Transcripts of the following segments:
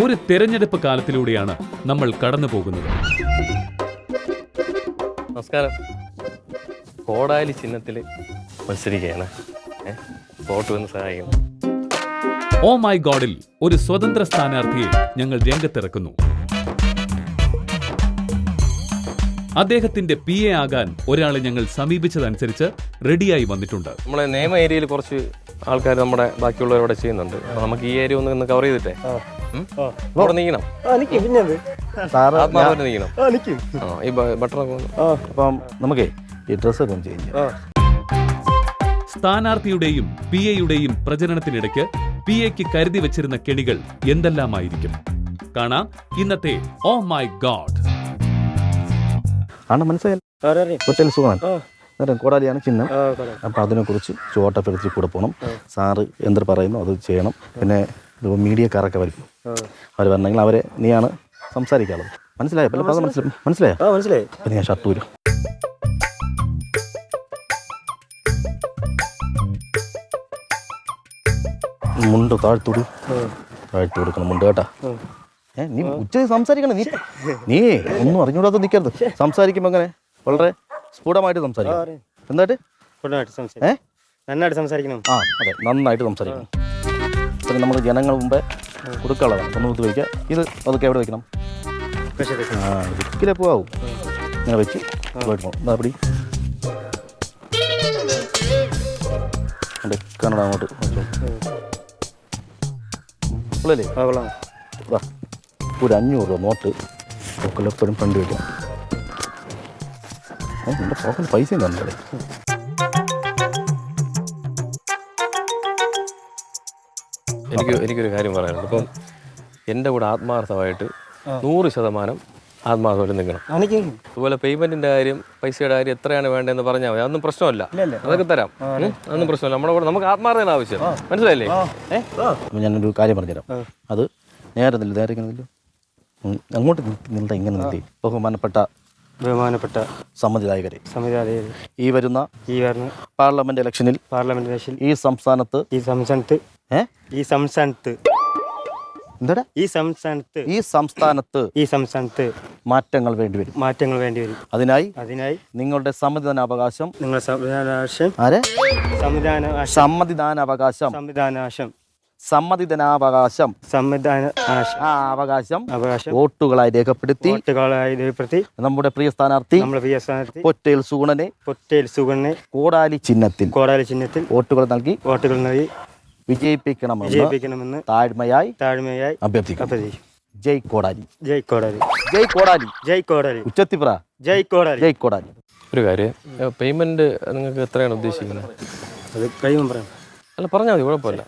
ഒരു തെരഞ്ഞെടുപ്പ് കാലത്തിലൂടെയാണ് നമ്മൾ കടന്നു പോകുന്നത്. നമസ്കാരം. കോടാലി ചിഹ്നത്തിൽ മത്സരിക്കുകയാണ്. വോട്ട് വന്ന് സഹായിക്കുന്നു. ഓ മൈ ഗോഡിൽ ഒരു സ്വതന്ത്ര സ്ഥാനാർത്ഥിയെ ഞങ്ങൾ രംഗത്തിറക്കുന്നു. അദ്ദേഹത്തിന്റെ PA ആകാൻ ഒരാളെ ഞങ്ങൾ സമീപിച്ചതനുസരിച്ച് റെഡിയായി വന്നിട്ടുണ്ട്. നമ്മളെ നിയമ ഏരിയയിൽ കുറച്ച് ആൾക്കാർ നമ്മുടെ ബാക്കിയുള്ളവരോടെ ചെയ്യുന്നുണ്ട്. അപ്പൊ നമുക്ക് ഈ ഏരിയ ഒന്ന് കവർ ചെയ്തിട്ടേ ഇവിടെ നീക്കണം. ആത്മാവോടെ നീക്കണം. ഈ ബട്ടറൊക്കെ അപ്പം നമുക്കേ ഈ ഡ്രസ്സൊക്കെ ഒന്ന് ചേഞ്ച് ചെയ്യാം. സ്ഥാനാർത്ഥിയുടെയും PAയുടെയും പ്രചരണത്തിനിടയ്ക്ക് PAയ്ക്ക് കരുതി വെച്ചിരുന്ന കെണികൾ എന്തെല്ലാമായിരിക്കും കാണാം ഇന്നത്തെ ഓ മൈ ഗോഡ്. ആണ് മനസ്സിലായി ഒറ്റ സുഖമാണ്. കോടാലിയാണ് ചിഹ്നം. അപ്പം അതിനെക്കുറിച്ച് ചോട്ടപ്പെടുത്തി കൂടെ പോകണം. സാറ് എന്ത് പറയുന്നു അത് ചെയ്യണം. പിന്നെ മീഡിയക്കാരൊക്കെ വരും. അവർ വരണമെങ്കിൽ അവരെ നീയാണ് സംസാരിക്കാനുള്ളത്. മനസ്സിലായോ? മനസ്സിലായോ? അപ്പം ഞാൻ ഷർട്ട് വരും. മുണ്ട് താഴ്ത്തുടി കൊടുക്കണം. മുണ്ട് കേട്ടാ. നീ ഉച്ച സംസാരിക്കണം. നീ ഒന്നും അറിഞ്ഞൂടാത്ത നിൽക്കരുത്. സംസാരിക്കുമ്പോൾ അങ്ങനെ വളരെ സ്ഫുടമായിട്ട് സംസാരിക്കണം. എന്തായിട്ട് നന്നായിട്ട് സംസാരിക്കണം. ആ അതെ, നന്നായിട്ട് സംസാരിക്കണം. ഇത്രയും നമ്മൾ ജനങ്ങൾ മുമ്പേ കൊടുക്കാനുള്ളതാണ്. ഒന്ന് കൊടുത്ത് വയ്ക്കുക. ഇത് അതൊക്കെ എവിടെ വെക്കണം? ഒരിക്കലേ പോവും. ഇങ്ങനെ വെച്ച് അപ്പടി കന്നഡ അങ്ങോട്ട് കൊള്ളല്ലേ? ഒരു 500 രൂപ നോട്ട് പോക്കലെപ്പോഴും ഫ്രണ്ട് വയ്ക്കാം. എൻ്റെ പോക്കൽ പൈസയും തന്നല്ലേ. എനിക്കൊരു കാര്യം പറയാനുണ്ട്. ഇപ്പം എൻ്റെ കൂടെ ആത്മാർത്ഥമായിട്ട് 100% ആത്മാർത്ഥമായിട്ട് നിൽക്കണം. അതുപോലെ പേയ്മെന്റിന്റെ കാര്യം, പൈസയുടെ കാര്യം എത്രയാണ് വേണ്ടതെന്ന് പറഞ്ഞാൽ മതി. അതൊന്നും പ്രശ്നമല്ല. അതൊക്കെ തരാം. അതൊന്നും പ്രശ്നമല്ല. നമ്മുടെ കൂടെ നമുക്ക് ആത്മാർത്ഥത ആവശ്യം. മനസ്സിലായില്ലേ? ഞാനൊരു കാര്യം പറഞ്ഞുതരാം. അത് നേരെ അങ്ങോട്ട് നിന്നിട്ട് ഇങ്ങനെ നിർത്തി. ബഹുമാനപ്പെട്ട സമ്മതിദായകരെ, ഈ വരുന്ന പാർലമെന്റ് ഇലക്ഷനിൽ ഈ സംസ്ഥാനത്ത് മാറ്റങ്ങൾ വേണ്ടി വരും. അതിനായി നിങ്ങളുടെ സമ്മതിദാനാവകാശം വോട്ടുകളായി രേഖപ്പെടുത്തി നമ്മുടെ പ്രിയ സ്ഥാനാർത്ഥി പൊറ്റേൽ സുഗുണനെ കോടാലി ചിഹ്നത്തിൽ വോട്ടുകൾ നൽകി വിജയിപ്പിക്കണമെന്ന് താഴ്മയായി അഭ്യർത്ഥിക്കുന്നു. ജയ് കോടാലി. ഉച്ചത്തി പറ. ജയ് കോടാലി. ഒരു കാര്യം, പേയ്മെന്റ് നിങ്ങൾക്ക് എത്രയാണ് ഉദ്ദേശിക്കുന്നത്? അത് കഴിയുമ്പോൾ പറയാം. അല്ല പറഞ്ഞാൽ മതി, കുഴപ്പമില്ല.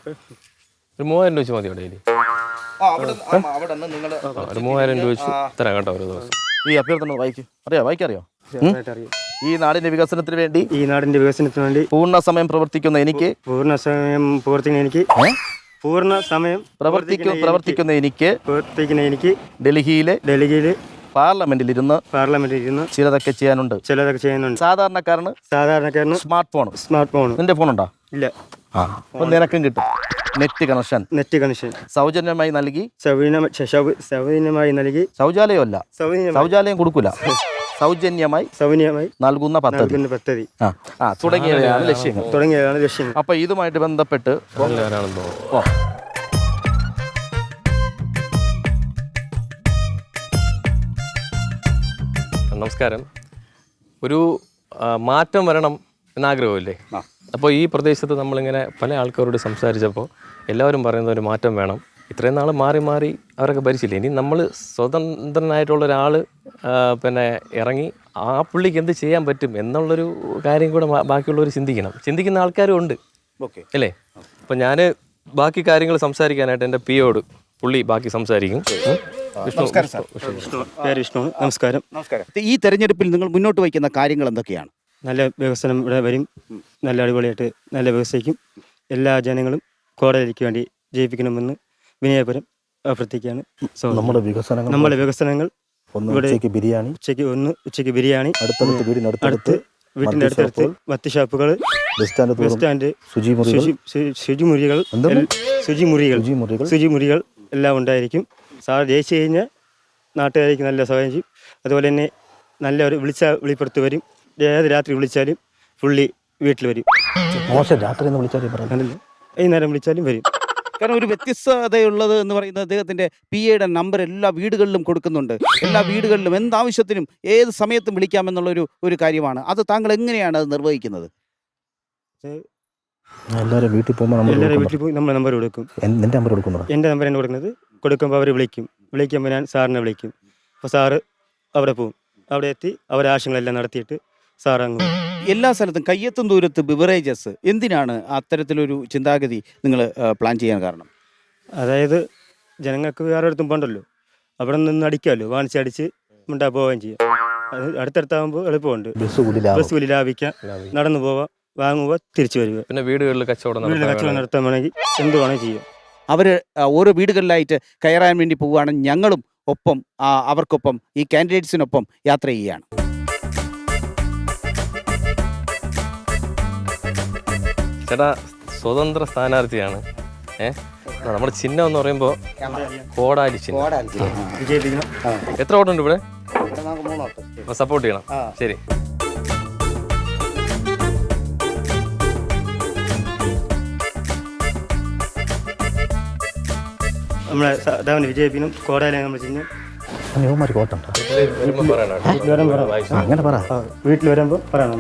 ഒരു 3000 രൂപ വെച്ച് മതി. അവിടെ ഒരു 3000 രൂപ വെച്ച് തരാം കേട്ടോ ഒരു ദിവസം. ഈ അഭ്യർത്ഥന വായിക്കറിയോ? ഈ നാടിന്റെ വികസനത്തിന് വേണ്ടി പൂർണ്ണ സമയം പ്രവർത്തിക്കുന്ന എനിക്ക് ഡൽഹിയിലെ പാർലമെന്റിൽ ഇരുന്ന് ചിലതൊക്കെ ചെയ്യാനുണ്ട്. സാധാരണക്കാരന് സ്മാർട്ട് ഫോൺ. നിന്റെ ഫോണുണ്ടോ? ഇല്ല. അപ്പൊ നിനക്കും കിട്ടും നെറ്റ് കണക്ഷൻ സൗജന്യമായി നൽകി. ശൗചാലയമല്ല, ശൗചാലയം കൊടുക്കൂല. സൗജന്യമായി നൽകുന്ന പദ്ധതി തുടങ്ങിയവയാണ് ലക്ഷ്യങ്ങൾ. അപ്പൊ ഇതുമായിട്ട് ബന്ധപ്പെട്ട് നമസ്കാരം. ഒരു മാറ്റം വരണം എന്നാഗ്രഹമില്ലേ? അപ്പോൾ ഈ പ്രദേശത്ത് നമ്മളിങ്ങനെ പല ആൾക്കാരോട് സംസാരിച്ചപ്പോൾ എല്ലാവരും പറയുന്ന ഒരു മാറ്റം വേണം. ഇത്രയും നാൾ മാറി മാറി അവരൊക്കെ ഭരിച്ചില്ലേ. ഇനി നമ്മൾ സ്വതന്ത്രനായിട്ടുള്ള ഒരാൾ പിന്നെ ഇറങ്ങി ആ പുള്ളിക്ക് എന്ത് ചെയ്യാൻ പറ്റും എന്നുള്ളൊരു കാര്യം കൂടെ ബാക്കിയുള്ളവർ ചിന്തിക്കുന്ന ആൾക്കാരും ഉണ്ട്. അല്ലേ? അപ്പം ഞാൻ ബാക്കി കാര്യങ്ങൾ സംസാരിക്കാനായിട്ട് എൻ്റെ PAയോട് പുള്ളി ബാക്കി സംസാരിക്കും. നമസ്കാരം. ഈ തെരഞ്ഞെടുപ്പിൽ നിങ്ങൾ മുന്നോട്ട് വയ്ക്കുന്ന കാര്യങ്ങൾ എന്തൊക്കെയാണ്? നല്ല വികസനം ഇവിടെ വരും. നല്ല അടിപൊളിയായിട്ട് നല്ല വികസിക്കും. എല്ലാ ജനങ്ങളും കോടതിക്ക് വേണ്ടി ജയിപ്പിക്കണമെന്ന് വിനയപുരം അഭ്യർത്ഥിക്കുകയാണ്. നമ്മുടെ വികസനങ്ങൾ ഉച്ചയ്ക്ക് ബിരിയാണി, അടുത്ത് വീട്ടിൻ്റെ അടുത്തടുത്ത് മറ്റ് ഷാപ്പുകൾ, ബസ് സ്റ്റാൻഡ്, ശുചിമുറികൾ എല്ലാം ഉണ്ടായിരിക്കും. സാർ ജയിച്ചു കഴിഞ്ഞാൽ നാട്ടുകാർക്ക് നല്ല സഹായം ചെയ്യും. അതുപോലെ തന്നെ നല്ലൊരു വിളിപ്പുറത്ത് വരും. ഏത് രാത്രി വിളിച്ചാലും പുള്ളി വീട്ടിൽ വരും. മോശം രാത്രി എന്ന് വിളിച്ചാൽ പറയാം. അതല്ല, വൈകുന്നേരം വിളിച്ചാലും വരും. കാരണം ഒരു വ്യത്യസ്തതയുള്ളത് എന്ന് പറയുന്നത് അദ്ദേഹത്തിൻ്റെ PA നമ്പർ എല്ലാ വീടുകളിലും കൊടുക്കുന്നുണ്ട്. എല്ലാ വീടുകളിലും എന്താവശ്യത്തിനും ഏത് സമയത്തും വിളിക്കാമെന്നുള്ളൊരു കാര്യമാണ്. അത് താങ്കൾ എങ്ങനെയാണ് അത് നിർവഹിക്കുന്നത്? എല്ലാവരും വീട്ടിൽ പോകുമ്പോൾ എല്ലാവരും വീട്ടിൽ പോയി നമ്മൾ നമ്പർ കൊടുക്കും. നിന്റെ നമ്പർ കൊടുക്കുന്നുണ്ടോ? എൻ്റെ നമ്പർ ആണ് കൊടുക്കുന്നത്. കൊടുക്കുമ്പോൾ അവർ വിളിക്കുമ്പോൾ ഞാൻ സാറിനെ വിളിക്കും. അപ്പോൾ സാറ് അവിടെ പോകും. അവിടെ എത്തി അവരുടെ ആവശ്യങ്ങളെല്ലാം നടത്തിയിട്ട് സാർ അങ്ങ് പോകും. എല്ലാ സ്ഥലത്തും കയ്യെത്തും ദൂരത്ത് ബിവറേജസ്, എന്തിനാണ് അത്തരത്തിലൊരു ചിന്താഗതി നിങ്ങൾ പ്ലാൻ ചെയ്യാൻ കാരണം? അതായത് ജനങ്ങൾക്ക് വേറെ അടുത്തും പോകണ്ടല്ലോ, അവിടെ നിന്ന് അടിക്കാമല്ലോ, വാങ്ങിച്ചടിച്ച് മുണ്ടാ പോവുകയും ചെയ്യാം. അത് അടുത്തടുത്താകുമ്പോൾ എളുപ്പമുണ്ട്. ബസ് കൂലി ലാഭിക്കാം, നടന്നു പോവാം, വാങ്ങുക, തിരിച്ചു വരിക. പിന്നെ വീടുകളിൽ കച്ചവടം നടത്താൻ വേണമെങ്കിൽ എന്ത് വേണമെങ്കിൽ ചെയ്യാം. അവർ ഓരോ വീടുകളിലായിട്ട് കയറാൻ വേണ്ടി പോവുകയാണ്. ഞങ്ങളും ഒപ്പം അവർക്കൊപ്പം ഈ കാൻഡിഡേറ്റ്സിനൊപ്പം യാത്ര ചെയ്യുകയാണ്. ചേട്ടാ സ്വതന്ത്ര സ്ഥാനാർത്ഥിയാണ്. നമ്മുടെ ചിഹ്നം എന്ന് പറയുമ്പോൾ കോടാലി ചിഹ്നം. വിജയിപ്പിക്കണം. എത്ര വോട്ടുണ്ട് ഇവിടെ? അപ്പോൾ സപ്പോർട്ട് ചെയ്യണം. ശരി. നമ്മളെ സാധാരണ വിജയിപ്പിക്കണം. കോടാലി നമ്മൾ ചിഹ്നം. കോട്ടുണ്ടോ? വായിച്ചു. അങ്ങനെ പറ. വീട്ടിൽ വരുമ്പോൾ പറയണം.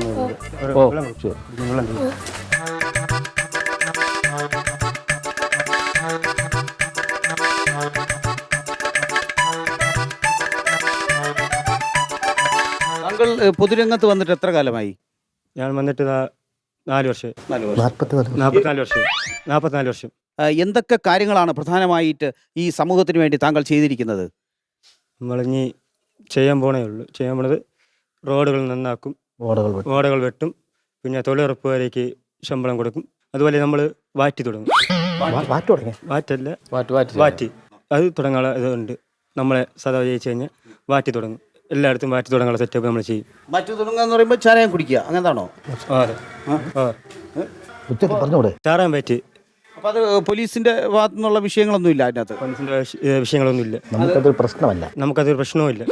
താങ്കൾ പൊതുരംഗത്ത് വന്നിട്ട് എത്ര കാലമായി? ഞാൻ വന്നിട്ട് 4 വർഷം. 44 വർഷം. എന്തൊക്കെ കാര്യങ്ങളാണ് പ്രധാനമായിട്ട് ഈ സമൂഹത്തിന് വേണ്ടി താങ്കൾ ചെയ്തിരിക്കുന്നത്? നമ്മളിനി ചെയ്യാൻ പോണേ ഉള്ളൂ. ചെയ്യാൻ പോണത് റോഡുകൾ നന്നാക്കും, ഓടകൾ വെട്ടും, പിന്നെ തൊഴിലുറപ്പുകാരേക്ക് ശമ്പളം കൊടുക്കും. അതുപോലെ നമ്മൾ വാറ്റി തുടങ്ങും. വാറ്റി അത് തുടങ്ങാനുള്ള ഇതുണ്ട്. നമ്മളെ സദാ ജയിച്ചു കഴിഞ്ഞാൽ വാറ്റി തുടങ്ങും. എല്ലായിടത്തും വാറ്റി തുടങ്ങാനുള്ള സെറ്റപ്പ് നമ്മൾ ചെയ്യും. വാറ്റി തുടങ്ങുക എന്ന് പറയുമ്പോൾ ചാരായം കുടിക്കുക അങ്ങനെതാണോ? ചാറാൻ പറ്റി. അപ്പോൾ അത് പോലീസിന്റെ ഭാഗത്തു നിന്നുള്ള വിഷയങ്ങളൊന്നുമില്ല അതിനകത്ത്? പോലീസിന്റെ വിഷയങ്ങളൊന്നുമില്ല. നമുക്കതൊരു പ്രശ്നമല്ല. നമുക്കതൊരു പ്രശ്നവുമില്ല.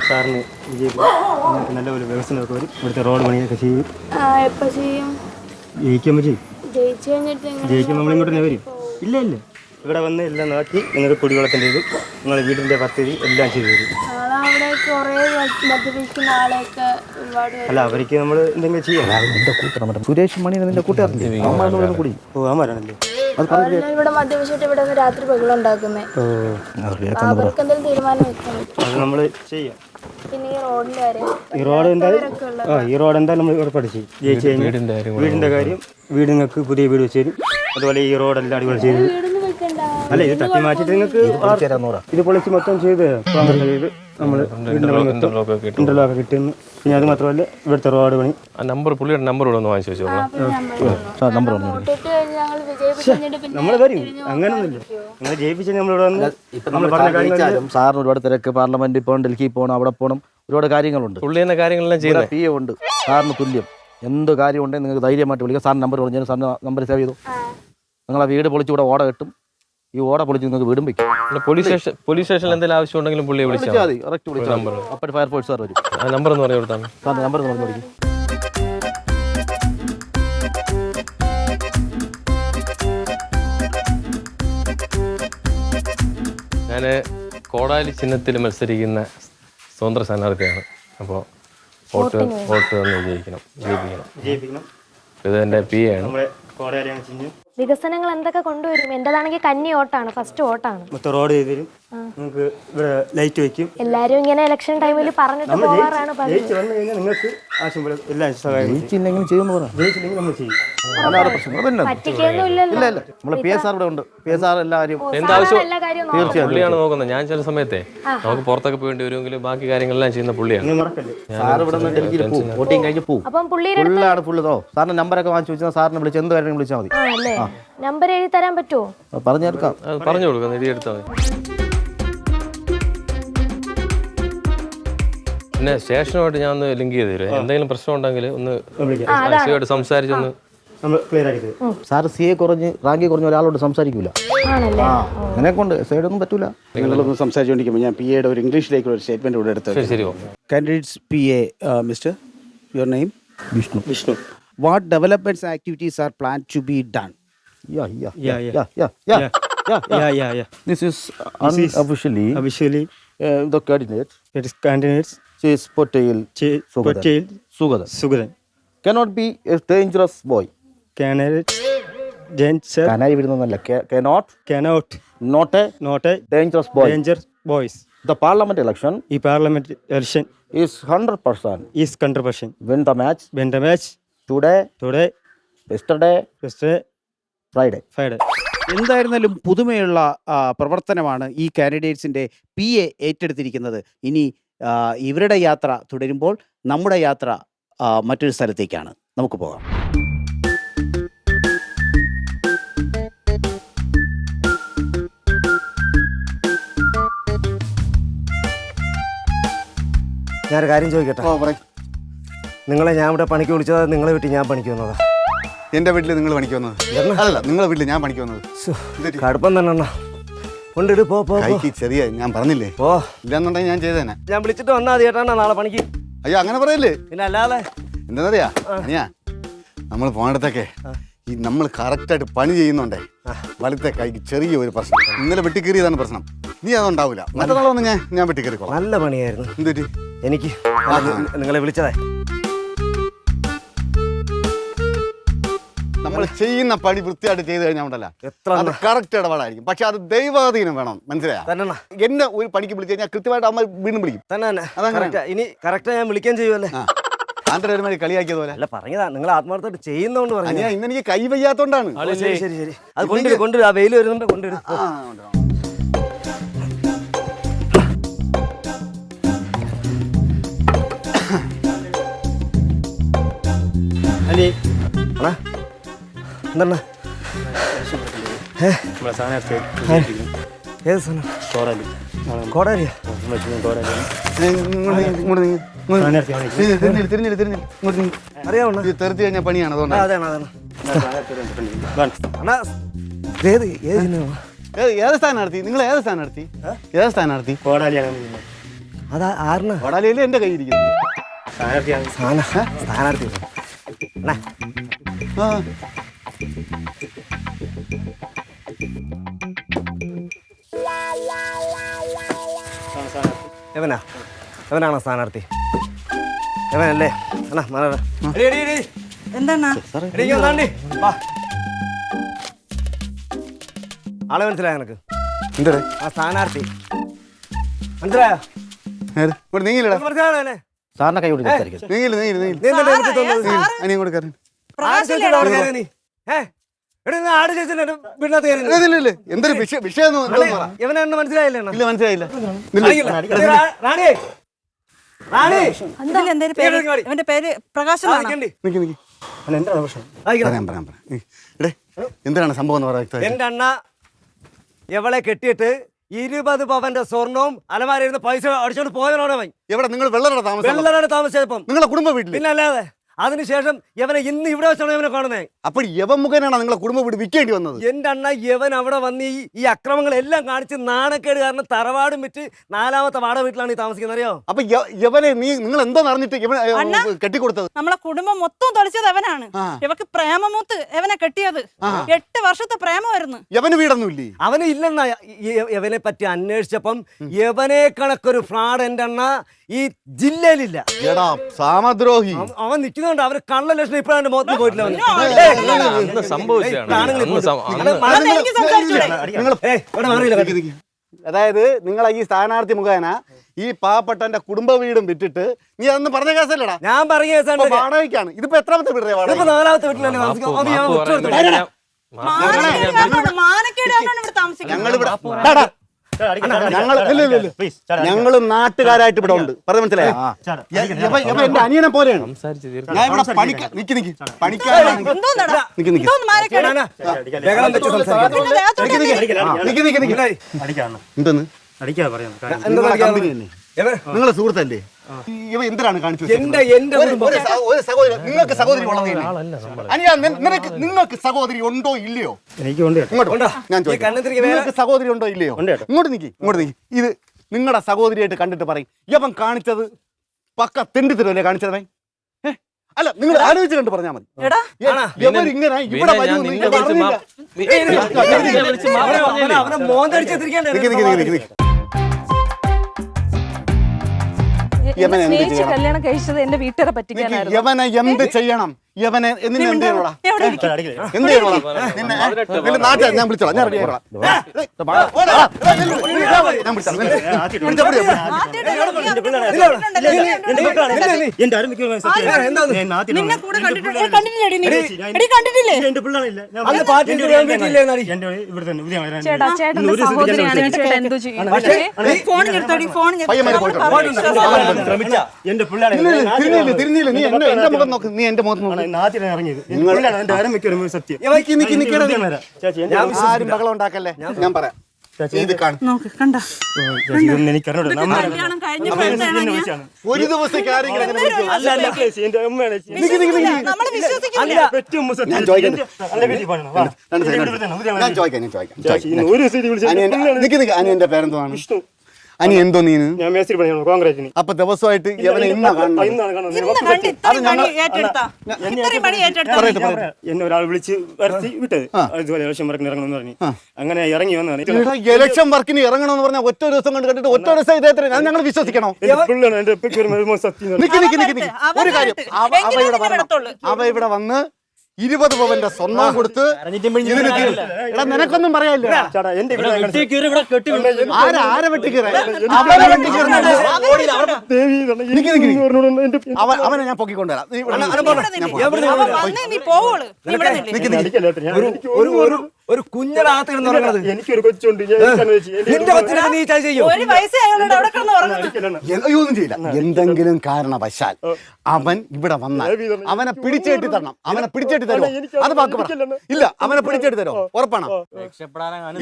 സാറിന് വിജയിക്കും. നല്ലപോലെ വികസനമൊക്കെ വരും. ഇവിടുത്തെ റോഡ് പണിയൊക്കെ ചെയ്യും. ജയിക്കുമ്പോൾ ചെയ്യും. ജയിക്കുമ്പോൾ നമ്മളിങ്ങോട്ട് തന്നെ വരും. ഇല്ല ഇവിടെ വന്ന് എല്ലാം നോക്കി നിങ്ങൾക്ക് കുടിവെള്ളത്തിൻ്റെ ഇത്, നിങ്ങളുടെ വീടിൻ്റെ പദ്ധതി എല്ലാം ചെയ്തു തരും. അല്ല, അവർക്ക് നമ്മൾ എന്തെങ്കിലും ചെയ്യാം. സുരേഷ് മണി നിന്റെ കൂട്ടുകാരല്ലേ? പോകാമാരാണല്ലേ? ഇവിടെ മദ്യപിച്ചിട്ട് ഇവിടെ രാത്രി ബഹളം ഉണ്ടാക്കുന്നേ. അവർക്ക് എന്തെങ്കിലും തീരുമാനം വെക്കണം. അത് നമ്മൾ ചെയ്യാം. പിന്നെ ഈ റോഡിന്റെ കാര്യം, ഈ റോഡ് എന്തായാലും നമ്മൾ ഉറപ്പായിട്ട് ചെയ്യും. ജയിച്ചു കഴിഞ്ഞാൽ വീടിന്റെ കാര്യം, വീടുങ്ങൾക്ക് പുതിയ വീട് വെച്ച് തരും. അതുപോലെ ഈ റോഡെല്ലാം അടിപൊളി ചെയ്ത്, അല്ല ഇത് തട്ടി മാറ്റിട്ട് നിങ്ങൾക്ക് ഇത് പൊളിച്ച് മൊത്തം ചെയ്ത് നമ്മൾ ഇന്റർലോക്ക് കിട്ടുന്നു. പിന്നെ അത് മാത്രമല്ല ഇവിടുത്തെ റോഡ് പണി. പുള്ളിയുടെ നമ്പർ ഇവിടെ ഒന്ന് വാങ്ങിച്ചു വെച്ചോളാം. നമ്മൾ വരും, അങ്ങനൊന്നുമില്ല. നിങ്ങൾ ജയിപ്പിച്ച നമ്മളിവിടെ വന്ന് നമ്മൾ പറഞ്ഞ കാര്യങ്ങൾ. സാറിന് ഒരുപാട് തിരക്ക്, പാർലമെന്റിൽ പോകണം, ഡൽഹിയിൽ പോകണം, അവിടെ പോകണം, ഒരുപാട് കാര്യങ്ങളുണ്ട്. പുള്ളി എന്ന കാര്യങ്ങളെല്ലാം ചെയ്യുന്നത് PA ഉണ്ട്. സാറിന് തുല്യം എന്ത് കാര്യം ഉണ്ടെങ്കിൽ നിങ്ങൾക്ക് ധൈര്യമായിട്ട് വിളിക്കാം. സാറിന് നമ്പർ പറഞ്ഞു, സാറിന് നമ്പർ സേവ് ചെയ്തു. നിങ്ങളെ വീട് പൊളിച്ച് ഇവിടെ ഓട കെട്ടും. ഈ ഓട പൊളിച്ച് നിങ്ങൾക്ക് വീടും വയ്ക്കും. പോലീസ് സ്റ്റേഷനിൽ എന്തെങ്കിലും ആവശ്യം ഉണ്ടെങ്കിലും പുള്ളിയെ വിളിച്ചാൽ മതി. കറക്റ്റ് വിളിച്ചാൽ നമ്പർ അപ്പോൾ ഫയർഫോഴ്സ് സാർ വരും. നമ്പർ എന്ന് പറഞ്ഞു കൊടുത്താണ്. സാറിന് നമ്പർ എന്ന് പറഞ്ഞു കൊടുക്കും. ഞാൻ കോടാലി ചിഹ്നത്തിൽ മത്സരിക്കുന്ന സ്വതന്ത്ര സ്ഥാനാർത്ഥിയാണ്. അപ്പോൾ വോട്ട് തന്ന് ജയിപ്പിക്കണം. ഇത് എൻ്റെ PA ആണ്. വികസനങ്ങൾ എന്തൊക്കെ കൊണ്ടുവരും? എന്റേതാണെങ്കിൽ കന്നി ഓട്ടാണ്, ഫസ്റ്റ് ഓട്ടാണ്. മൊത്തം റോഡ് ചെയ്ത് തരും. നിങ്ങൾക്ക് ഇവിടെ ലൈറ്റ് വെക്കും. എല്ലാരും ഇങ്ങനെ ഇലക്ഷൻ ടൈമിൽ പറഞ്ഞിട്ട് പോകാറാണ് പതിവ്. നിങ്ങൾക്ക് ആവശ്യം എല്ലാം സഹായം ജയിച്ചില്ലെങ്കിലും ചെയ്യുമെന്ന് പറയാം. ജയിച്ചില്ലെങ്കിൽ നമ്മൾ ചെയ്യും. പറ്റിക്കൊന്നും ഇല്ലല്ലോ. ഇല്ല നമ്മൾ PA സാർ ഇവിടെ ഉണ്ട്. PA സാർ എല്ലാ കാര്യവും എന്താവശ്യം എല്ലാ കാര്യവും തീർച്ചയായും പുള്ളിയാണ് നോക്കുന്നത്. ഞാൻ ചില സമയത്തെ നമുക്ക് പുറത്തൊക്കെ പോകേണ്ടി വരുമെങ്കിലും ബാക്കി കാര്യങ്ങളെല്ലാം ചെയ്യുന്ന പുള്ളിയാണ്. മറക്കല്ലേ, സാർ ഇവിടെ നിന്ന് ഡൽഹിയിൽ പോകും, വോട്ടിങ് കഴിഞ്ഞ് പോകും. അപ്പം പുള്ളിയുടെ ഫുള്ളാണ് ഫുള്ളോ. സാറിന് നമ്പറൊക്കെ വാങ്ങിച്ചു വെച്ചാൽ സാറിനെ വിളിച്ച് എന്ത് കാര്യം വിളിച്ചാൽ മതി. അല്ലേ നമ്പർ എഴുതി തരാൻ പറ്റുമോ? പറഞ്ഞു തീർക്കാം. പറഞ്ഞു കൊടുക്കാം, എഴുതിയെടുത്താൽ മതി. പിന്നെ സ്റ്റേഷനുമായിട്ട് ഞാൻ ഒന്ന് ലിങ്ക് ചെയ്ത് തരും. എന്തെങ്കിലും പ്രശ്നം ഉണ്ടെങ്കിൽ ഒന്ന് ആശയമായിട്ട് സംസാരിച്ചൊന്ന് നമ്മൾ ക്ലിയർ ആക്കി തരും. സാറ് CA കുറഞ്ഞ് റാങ്കി കുറഞ്ഞ ഒരാളോട് സംസാരിക്കൂല. ആണല്ലേ അങ്ങനെ കൊണ്ട് സൈഡൊന്നും പറ്റൂല. നിങ്ങളൊന്ന് സംസാരിച്ചുകൊണ്ടിരിക്കുമ്പോൾ ഞാൻ PA യുടെ ഒരു ഇംഗ്ലീഷിലേക്കുള്ള ഒരു സ്റ്റേറ്റ്മെന്റ് ഇവിടെ എടുത്തത്. ശരി candidates PA, mister, your name? Vishnu. What developments activities are plan to be done? This is unofficially Officially, the candidate it is candidates says Patel Patel Sugadan Sugadan. cannot be a dangerous boy. Candidates dancer canoe വിടുന്നതല്ല, cannot cannot not a not a dangerous boy. danger boys. The parliament election ഈ parliament election is 100% is controversial. win the match When the match today, today, yesterday, Friday. Friday. എന്തായിരുന്നാലും പുതുമയുള്ള പ്രവർത്തനമാണ് ഈ കാൻഡിഡേറ്റ്സിൻ്റെ PA ഏറ്റെടുത്തിരിക്കുന്നത്. ഇനി ഇവരുടെ യാത്ര തുടരുമ്പോൾ നമ്മുടെ യാത്ര മറ്റൊരു സ്ഥലത്തേക്കാണ്. നമുക്ക് പോകാം. ഞാനൊരു കാര്യം ചോദിക്കട്ടെ? നിങ്ങളെ ഞാൻ ഇവിടെ പണിക്ക് വിളിച്ചത് നിങ്ങളെ വീട്ടിൽ ഞാൻ പണിക്ക് വന്നതാ. എൻ്റെ വീട്ടിൽ നിങ്ങൾ പണിക്ക് വന്നത്? അതല്ല, നിങ്ങളെ വീട്ടിൽ ഞാൻ പണിക്ക് വന്നത്. കടുപ്പം തന്നെ അണ്ണാ. കൊണ്ടിട് പോ പോ. കൈക്ക് ചെറിയ ഞാൻ പറഞ്ഞില്ലേ, ഓ ഇല്ലാന്നുണ്ടെങ്കിൽ ഞാൻ ചെയ്തേനെ. ഞാൻ വിളിച്ചിട്ട് വന്നാൽ മതി ചേട്ടാ നാളെ പണിക്ക്. അയ്യോ അങ്ങനെ പറയല്ലേ, പിന്നെ അല്ലാതെ എന്താന്നറിയാ അനിയാ, നമ്മൾ പോകണ്ടത്തൊക്കെ ഈ നമ്മൾ കറക്റ്റായിട്ട് പണി ചെയ്യുന്നുണ്ടേ വലത്തെ കൈക്ക് ചെറിയ ഒരു പ്രശ്നം. ഇന്നലെ വെട്ടിക്കേറിയതാണ് പ്രശ്നം. നീ അതുണ്ടാവില്ല, മറ്റന്നാളെ വന്ന് ഞാൻ വെട്ടിക്കേറിക്കോളാം. നല്ല പണിയായിരുന്നു എന്തൊരു എനിക്ക്. നിങ്ങളെ വിളിച്ചതേ നമ്മൾ ചെയ്യുന്ന പണി വൃത്തിയായിട്ട് ചെയ്ത് കഴിഞ്ഞാൽ ഉണ്ടല്ലോ അത് കറക്റ്റ് ഇടപാടായിരിക്കും. പക്ഷെ അത് ദൈവാധീനം വേണം, മനസ്സിലായ? തന്നെ എന്നെ ഒരു പണിക്ക് വിളിച്ചു കഴിഞ്ഞാൽ കൃത്യമായിട്ട് അമ്മ വീണ്ടും വിളിക്കും. തന്നെ ഇനി കറക്റ്റാ ഞാൻ വിളിക്കാൻ ചെയ്യുമല്ലേ? ആന്ധ്ര ഒരു മണി കളിയാക്കിയത് പോലെ അല്ല പറഞ്ഞതാ, നിങ്ങൾ ആത്മാർത്ഥമായിട്ട് ചെയ്യുന്നോണ്ട് പറഞ്ഞു. ഇന്ന് എനിക്ക് കൈ വയ്യാത്തോണ്ടാണ്. ശരി ശരി ശരി, അത് കൊണ്ടുവരും. ആ വെയിൽ വരുന്നുണ്ട്, കൊണ്ടുവരും. അല്ലേ അണ്ണാ എന്താണ്? നമ്മളെ സ്ഥാനാർത്ഥി ഏത് സാധനം? കോടാലി. കോടാലിയാ? അറിയാമോ? തെറിച്ച് കഴിഞ്ഞ പണിയാണ്, അതുകൊണ്ട് അതാണ് അതാണ്. അണ്ണാ ഏത് ഏത് ചിഹ്നമാ? ഏത് സ്ഥാനാർത്ഥി? നിങ്ങൾ ഏത് സ്ഥാനാർത്ഥി? ഏത് സ്ഥാനാർത്ഥി? കോടാലിയാണ്. അതാ ആറിനാ? വടാലയില് എന്റെ കയ്യിരിക്കുന്നു. സ്ഥാനാർത്ഥിയാണ്. സ്ഥാനാർത്ഥി അണ്ണാ എവനാ? എവനാണോ സ്ഥാനാർത്ഥി? എവനല്ലേ? എന്താണ് ആളെ മനസ്സിലായോ നിനക്ക്? എന്തേ ആ സ്ഥാനാർത്ഥി മനസ്സിലായോ? നീങ്ങില്ലടാ, മനസ്സിലായോ എന്നെ? സാറിനെ കൈ കൊടുത്ത് സംസാരിക്കരുത്. നീങ്ങില്ല നീങ്ങില്ല നീങ്ങില്ല നീ എന്തിനാ എനിക്ക് തോന്നുന്നത്? അനിയും കൂടെ കയറി. എന്തൊരു വിഷയം ഇവനെന്നെ മനസ്സിലായില്ലേ? ഇല്ല, മനസ്സിലായില്ല. ഇവന്റെ പേര് പ്രകാശ് എന്നാണ്. നിക്ക് നിക്ക്. എന്താണ് പ്രശ്നം? പറയാം പറയാം പറയാം. എടേ എന്താണ് സംഭവം എന്ന് പറയാം. എന്റെ അണ്ണ എവളെ കെട്ടിയിട്ട് 20 പവന്റെ സ്വർണവും അലമാരയിരുന്ന പൈസ അടിച്ചോണ്ട് പോയവനോടവൻ. എവിടെ നിങ്ങൾ വെള്ളറ താമസിച്ചപ്പം നിങ്ങളെ കുടുംബ വീട്ടിൽ? പിന്നെ അല്ലാതെ. അതിനുശേഷം യവനെ ഇന്ന് ഇവിടെ വെച്ചാണ് ഇവനെ കാണുന്നത്. അപ്പോൾ യവൻ മുഖേനാണ് നിങ്ങളെ കുടുംബ വീട് വിൽക്കേണ്ടി വന്നത്? എന്റെ അണ്ണ യവൻ അവിടെ വന്ന് ഈ അക്രമങ്ങളെല്ലാം കാണിച്ച് നാണക്കേട് കാരണം തറവാടും വിറ്റ് 4ാമത്തെ വാടക വീട്ടിലാണ് ഈ താമസിക്കുന്നത്, അറിയോ? അപ്പൊ യവനെ നിങ്ങൾ എന്തോ അറിഞ്ഞിട്ട് കെട്ടിക്കൊടുത്തത്? നമ്മളെ കുടുംബം മൊത്തം തൊളിച്ചത് അവനാണ്. ഇവക്ക് പ്രേമമൂത്ത് എവനെ കെട്ടിയത്. 8 വർഷത്തെ പ്രേമമായിരുന്നു. യവന് വീടൊന്നും ഇല്ലേ? അവന് ഇല്ലെണ്ണ. യവനെ പറ്റി അന്വേഷിച്ചപ്പം യവനെ കണക്കൊരു ഫ്രോഡ് എന്റെ അണ്ണ ഈ ജില്ലയിലില്ല. സാമദ്രോഹി. അവൻ നിൽക്കുന്നുണ്ട്. അവന് കള്ള ലക്ഷണം ഇപ്പോഴാണ് മുഖത്ത് പോയിട്ടില്ല. അതായത് നിങ്ങളെ ഈ സ്ഥാനാർത്ഥി മുഖേന ഈ പാവപ്പെട്ടന്റെ കുടുംബ വീടും വിറ്റിട്ട് നീ അതൊന്നും പറഞ്ഞ കേസല്ലടാ? ഞാൻ പറഞ്ഞ കേസാണ്. വാടകയ്ക്കാണ്. ഇതിപ്പോ എത്രാമത്തെ വീട്? 4ാമത്തെ വീട്ടിലാണ് ഞങ്ങള് നാട്ടുകാരായിട്ട് ഇവിടെ ഉണ്ട്. പറഞ്ഞ മനസ്സിലായോ? എന്റെ അനിയനെ പോലെയാണ്. ഞാൻ ഇവിടെ എന്തെന്ന് നിങ്ങളെ സുഹൃത്തല്ലേ? ഇവ എന്തിനാണ് കാണിച്ചു എന്റെ ഒരു സഹോദരി നിങ്ങൾക്ക് സഹോദരി ഉള്ളത് അനിയാ നിങ്ങൾക്ക് സഹോദരി ഉണ്ടോ ഇല്ലയോ? എനിക്കുണ്ട്. ഇങ്ങോട്ട് ഞാൻ ചോദിക്കാം, നിങ്ങൾക്ക് സഹോദരി ഉണ്ടോ ഇല്ലയോ? ഇങ്ങോട്ട് നിക്കി. ഇത് നിങ്ങളുടെ സഹോദരിയായിട്ട് കണ്ടിട്ട് പറയും ഇവൻ കാണിച്ചത് പക്ക തെണ്ടിത്തരല്ലേ കാണിച്ചത്? അല്ല, നിങ്ങൾ ആലോചിച്ച് കണ്ട് പറഞ്ഞാൽ മതി. ഇവരിങ്ങനെ ഇവിടെ കല്യാണം കഴിച്ചത് എന്റെ വീട്ടുകാരെ പറ്റിക്കാനായിരുന്നു. യവനെ എന്ത് ചെയ്യണം? യവനെ എന്ത് ചെയ്യണോടാ? എന്ത് ചെയ്യണോടാ? നിന്നെ നാട്ടിൽ ഞാൻ വിളിച്ചോളാം, ഞാൻ റെഡി ആയിക്കോളാം. നിന്നെ കൂടെ കണ്ടിട്ടില്ലേ നീ? എടി കണ്ടിട്ടില്ലേ? ചേട്ടാ ചേട്ടന്റെ സഹോദരിയാണെങ്കിൽ ചേട്ടാ എന്തോ ചെയ്യും? ഫോൺ എടുത്തോടി, ഫോൺ തിരിഞ്ഞില്ല. നീ എന്റെ മുഖം നോക്ക്, നീ എന്റെ മുഖത്ത് നോക്ക്. ആരും ബഹളം ഉണ്ടാക്കല്ലേ, ഞാൻ പറയാം. ഇത് കാണും ഒരു ദിവസത്തേക്ക് ആരെങ്കിലും ഞാൻ ചോദിക്കാം. അനിയന്റെ പേരെന്തുവാണ്? അനി എന്തോ നീന്? ഞാൻ മേസ്ത്രി പണിയാണ് കോൺക്രീറ്റിന്. അപ്പൊ ദിവസമായിട്ട് എന്നെ ഒരാൾ വിളിച്ച് വരുത്തി വിട്ടത് അതുപോലെ ഇലക്ഷൻ വർക്കിന് ഇറങ്ങണമെന്ന് പറഞ്ഞു. അങ്ങനെ ഇറങ്ങി വന്നതാണ്. ഇലക്ഷൻ വർക്കിന് ഇറങ്ങണമെന്ന് പറഞ്ഞാൽ ഒറ്റ ദിവസം കൊണ്ട് കണ്ടിട്ട് ഒറ്റ ദിവസം ഇദ്ദേഹത്തിന് ഞങ്ങൾ വിശ്വസിക്കണോ? ഒരു കാര്യം, അവ ഇവിടെ വന്ന് 20 പവന്റെ സ്വർണ്ണം കൊടുത്ത് നിനക്കൊന്നും പറയാനില്ല. ആരെ വെട്ടിക്കീറ? അവനെ ഞാൻ പൊക്കിക്കൊണ്ടുവരാം. ഒരു കുഞ്ഞിനകത്ത് കിടന്ന് ഉറങ്ങണത്. എനിക്കൊരു കൊച്ചുണ്ട്. ഒന്നും ചെയ്യില്ല. എന്തെങ്കിലും കാരണവശാൽ അവൻ ഇവിടെ വന്നാൽ അവനെ പിടിച്ചേട്ടി തരണം. അവനെ പിടിച്ചേട്ടി തരുമോ? അത് ബാക്കി പറ. ഇല്ല, അവനെ പിടിച്ചേട്ടി തരുമോ? ഉറപ്പാണോ?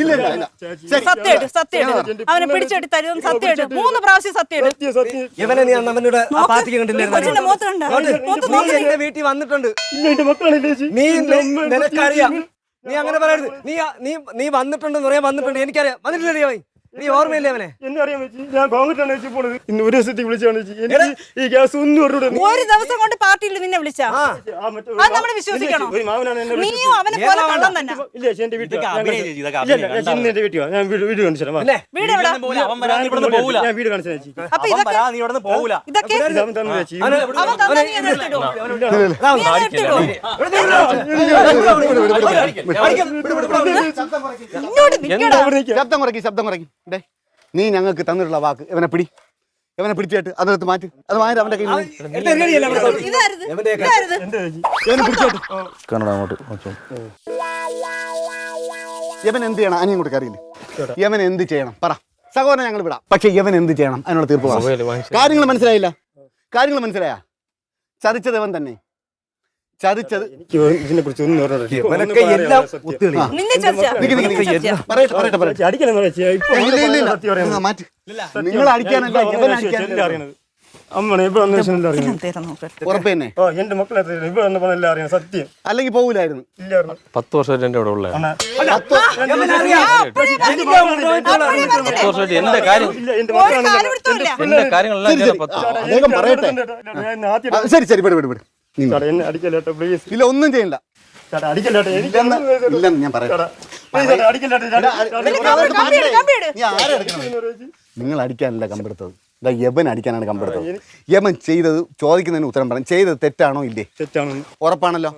ഇല്ല. അവനെ പിടിച്ചെടുത്ത് തരും. സത്യം 3 പ്രാവശ്യം സത്യം. ഇവനെ നീ അവരുടെ പാർട്ടിക്ക് കണ്ടില്ലായിരുന്നു. വീട്ടിൽ വന്നിട്ടുണ്ട്. നീ നിനക്കറിയാം. നീ അങ്ങനെ പറയരുത്. നീ വന്നിട്ടുണ്ടെന്ന് പറയാൻ വന്നിട്ടുണ്ട്. എനിക്കറിയാം. വന്നിട്ടില്ലേ? നീ ഓർമ്മയില്ലേ അവനെ? എന്നെ അറിയാൻ വെച്ച് ഞാൻ കോൺഗ്രറ്റാണ് വെച്ച് പോണത്. ഇന്ന് ഒരു ദിവസത്തേക്ക് വിളിച്ചാണ് ഈ ഗ്യാസ് ഒന്നും ഒരു ദിവസം കൊണ്ട് പാർട്ടിയിൽ നിന്നെ വിളിച്ചാ നമ്മള് വിശ്വസിക്കണം. നീയും അവനെ പോലെ കള്ളം തന്നെ. ഇല്ല, എന്റെ വീട്ടിൽ എന്റെ വീട്ടിൽ ഞാൻ വീട് കാണിച്ചു തരാം. വീട് എവിടെ? ഞാൻ വീട് കാണിച്ചു തരാം. അപ്പൊ ഇതൊക്കെ ശബ്ദം കുറയ്ക്കും. നീ ഞങ്ങൾക്ക് തന്നിട്ടുള്ള വാക്ക് ഇവനെ പിടിച്ചിട്ട് അതെടുത്ത് മാറ്റി. അത് മാറ്റി അവന്റെ കയ്യിൽ യവൻ എന്ത് ചെയ്യണം? അനിയും കൂടെ അറിയില്ലേ? യവൻ എന്ത് ചെയ്യണം പറ. സഹോദരൻ ഞങ്ങൾ വിടാം, പക്ഷെ യവൻ എന്ത് ചെയ്യണം? അതിനുള്ള തീർപ്പ് കാര്യങ്ങൾ മനസ്സിലായില്ല? കാര്യങ്ങൾ മനസ്സിലായ? ചതിച്ചത് യവൻ തന്നെ. ചതിച്ചത് ഇതിനെ കുറിച്ച് ഒന്നും നിങ്ങൾ അടിക്കാനല്ല അറിയണത്. അമ്മയാണ് ഇവിടെ അന്വേഷണം ഉറപ്പ് തന്നെ. എന്റെ മക്കളെ ഇവിടെ വന്നപ്പോഴെല്ലാം അറിയാം സത്യം. അല്ലെങ്കിൽ പോകില്ലായിരുന്നു. 10 വർഷമായിട്ട് എന്റെ ഇവിടെ ഉള്ള 10 വർഷമായിട്ട് എന്റെ കാര്യങ്ങളെല്ലാം പറയട്ടെ. ശരി വിട്. എന്നെ അടിക്കല്ലേട്ടോ പ്ലീസ്. ഇല്ല, ഒന്നും ചെയ്യില്ല. ഇല്ലെന്ന് ഞാൻ പറയാം. നിങ്ങൾ അടിക്കാനല്ല കമ്പെടുത്തത്. യവൻ അടിക്കാനാണ് കമ്പെടുത്തത്. യവൻ ചെയ്തത് ചോദിക്കുന്നതിന് ഉത്തരം പറയാം. ചെയ്തത് തെറ്റാണോ ഇല്ലേ? തെറ്റാണ്. ഉറപ്പാണല്ലോ.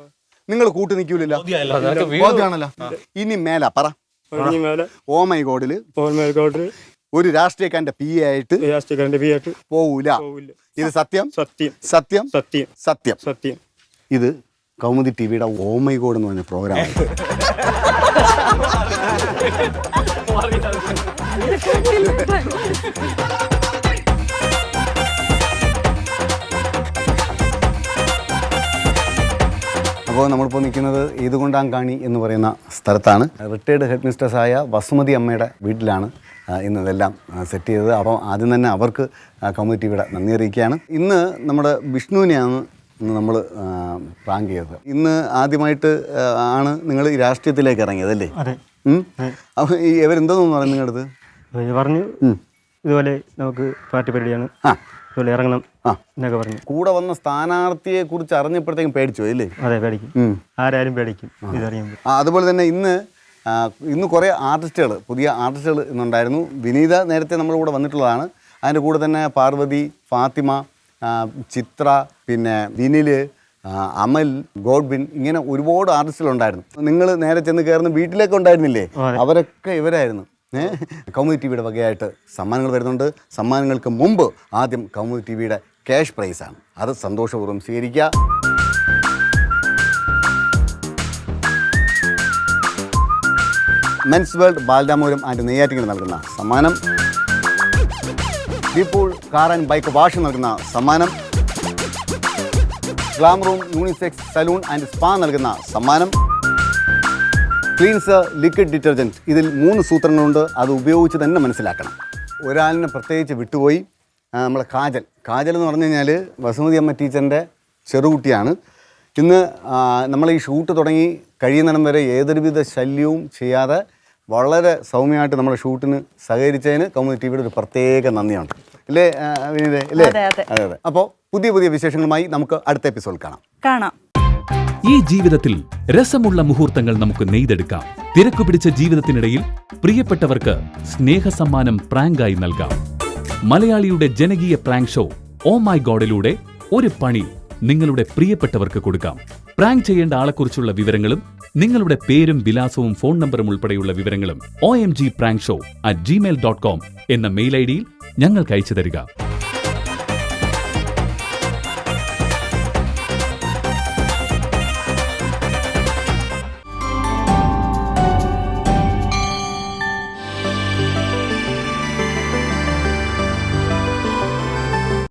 നിങ്ങൾ കൂട്ടു നിൽക്കൂലല്ലോ. ബോധ്യമാണല്ലോ. ഇനി മേല പറ. ഓ മൈ ഗോഡില് ഒരു രാഷ്ട്രീയക്കാരന്റെ PA ആയിട്ട് പോവൂല. ഇത് സത്യം. ഇത് കൗമുദി ടിവിയുടെ ഓ മൈ ഗോഡ് എന്ന് പറഞ്ഞ പ്രോഗ്രാം. അപ്പോൾ നമ്മളിപ്പോൾ നിൽക്കുന്നത് ഈതുകൊണ്ടാങ്കാണി എന്ന് പറയുന്ന സ്ഥലത്താണ്. റിട്ടയർഡ് ഹെഡ് മിസ്റ്റേഴ്സായ വസുമതി അമ്മയുടെ വീട്ടിലാണ് ഇന്നതെല്ലാം സെറ്റ് ചെയ്തത്. അപ്പം ആദ്യം തന്നെ അവർക്ക് കൗമുദി ടിവിയുടെ നന്ദി അറിയിക്കുകയാണ്. ഇന്ന് നമ്മുടെ വിഷ്ണുവിനെയാണ് ഇന്ന് നമ്മൾ പ്രാങ്ക് ചെയ്തത്. ഇന്ന് ആദ്യമായിട്ട് ആണ് നിങ്ങൾ ഈ രാഷ്ട്രീയത്തിലേക്ക് ഇറങ്ങിയതല്ലേ? അതെ. അപ്പോൾ ഈ ഇവരെന്തോന്നു പറഞ്ഞു നിങ്ങളുടെ അടുത്ത്? പറഞ്ഞു ഇതുപോലെ നമുക്ക് പാർട്ടി പരിപാടിയാണ്, ഇതുപോലെ ഇറങ്ങണം എന്നൊക്കെ പറഞ്ഞു. കൂടെ വന്ന സ്ഥാനാർത്ഥിയെ കുറിച്ച് അറിഞ്ഞപ്പോഴത്തേക്കും പേടിച്ചു അല്ലേ? അതെ, പേടിക്കും. ആരായാലും പേടിക്കും ഇതറിയുമ്പോൾ. അതുപോലെ തന്നെ ഇന്ന് കുറേ ആർട്ടിസ്റ്റുകൾ, പുതിയ ആർട്ടിസ്റ്റുകൾ ഇന്നുണ്ടായിരുന്നു. വിനീത നേരത്തെ നമ്മുടെ കൂടെ വന്നിട്ടുള്ളതാണ്. അതിൻ്റെ കൂടെ തന്നെ പാർവതി, ഫാത്തിമ, ചിത്ര, പിന്നെ വിനിൽ, അമൽ, ഗോഡ്വിൻ, ഇങ്ങനെ ഒരുപാട് ആർട്ടിസ്റ്റുകളുണ്ടായിരുന്നു. നിങ്ങൾ നേരെ ചെന്ന് കയറുന്ന വീട്ടിലേക്ക് ഉണ്ടായിരുന്നില്ലേ? അവരൊക്കെ ഇവരായിരുന്നു. കൗമുദി ടിവിയുടെ വകയായിട്ട് സമ്മാനങ്ങൾ വരുന്നുണ്ട്. സമ്മാനങ്ങൾക്ക് മുമ്പ് ആദ്യം കൗമുദി ടിവിയുടെ ക്യാഷ് പ്രൈസാണ്. അത് സന്തോഷപൂർവ്വം സ്വീകരിക്കുക. Men's world Balaramapuram and Neyyattinkara നൽകുന്ന സമ്മാനം. ബിപൂൾ കാർ ആൻഡ് ബൈക്ക് വാഷ് നൽകുന്ന സമ്മാനം. Glam room unisex salon and spa നൽകുന്ന സമ്മാനം. Cleanser liquid detergent. ഇതിൽ 3 സൂത്രങ്ങളുണ്ട്, അത് ഉപയോഗിച്ച് തന്നെ മനസ്സിലാക്കണം. ഒരാളിനെ പ്രത്യേകിച്ച് വിട്ടുപോയി, നമ്മളെ കാജൽ എന്ന് പറഞ്ഞു കഴിഞ്ഞാൽ വസുമതി അമ്മ ടീച്ചറിൻ്റെ ചെറുകുട്ടിയാണ്. ഇന്ന് നമ്മൾ ഈ ഷൂട്ട് തുടങ്ങി കഴിയുന്നിടം വരെ ഏതൊരുവിധ ശല്യവും ചെയ്യാതെ വളരെ സൗമ്യമായിട്ട് നമ്മുടെ ഷൂട്ടിന് സഹകരിച്ചതിന് കൗമുദി ടിവിയുടെ ഒരു പ്രത്യേക നന്ദിയുണ്ട്. ഇല്ലേ വിനീതേ? ഇല്ലേ? അതെ. അപ്പോൾ പുതിയ വിശേഷങ്ങളുമായി നമുക്ക് അടുത്ത എപ്പിസോഡ് കാണാം. ഈ ജീവിതത്തിൽ രസമുള്ള മുഹൂർത്തങ്ങൾ നമുക്ക് നെയ്തെടുക്കാം. തിരക്കുപിടിച്ച ജീവിതത്തിനിടയിൽ പ്രിയപ്പെട്ടവർക്ക് സ്നേഹസമ്മാനം പ്രാങ്കായി നൽകാം. മലയാളിയുടെ ജനകീയ പ്രാങ്ക് ഷോ ഓ മൈ ഗോഡിലൂടെ ഒരു പണി നിങ്ങളുടെ പ്രിയപ്പെട്ടവർക്ക് കൊടുക്കാം. പ്രാങ്ക് ചെയ്യേണ്ട ആളെക്കുറിച്ചുള്ള വിവരങ്ങളും നിങ്ങളുടെ പേരും വിലാസവും ഫോൺ നമ്പറും ഉൾപ്പെടെയുള്ള വിവരങ്ങളും omgprankshow@gmail.com എന്ന മെയിൽ ഐഡിയിൽ ഞങ്ങൾക്ക് അയച്ചു തരിക.